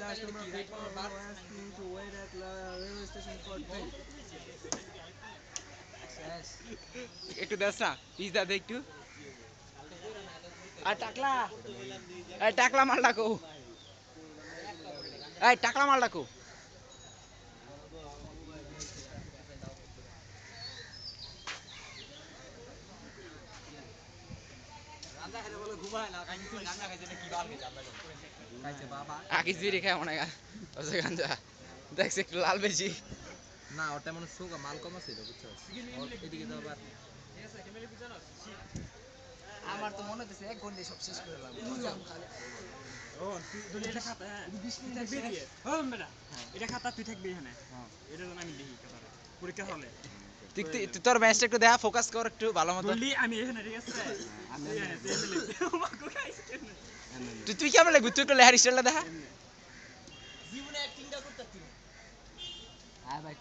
customer people who asked me to wait at the railway station for train. Yes. একটু দেখ না pizza দে একটু আর টাকলা এই টাকলা মাল ডাকো এই টাকলা মাল ডাকো আকিস বিড়ি খায় মনে হয় ওসে গাঞ্জা দেখছে একটু লাল বেশি না ওটা মনে সুগা মাল কম আছে বুঝছো এদিকে তো আবার আমার তো মনে হচ্ছে এক ঘন্টায় সব শেষ করে লাগবে ও তুই এটা খাতা হ্যাঁ 20 মিনিট থাকবি দিয়ে ও বেটা এটা খাতা তুই থাকবি এখানে এটা যেন আমি দেখি কথাটা পরীক্ষা হলে তুই তোর ম্যাচটা একটু দেখা ফোকাস কর একটু ভালো মতো বললি আমি এখানে ঠিক আছে আমি এখানে তুই কেমন লাগবে তুই একটু লেহার স্টাইলটা দেখা জীবনে অ্যাক্টিংটা করতে পারতি না। হ্যাঁ ভাই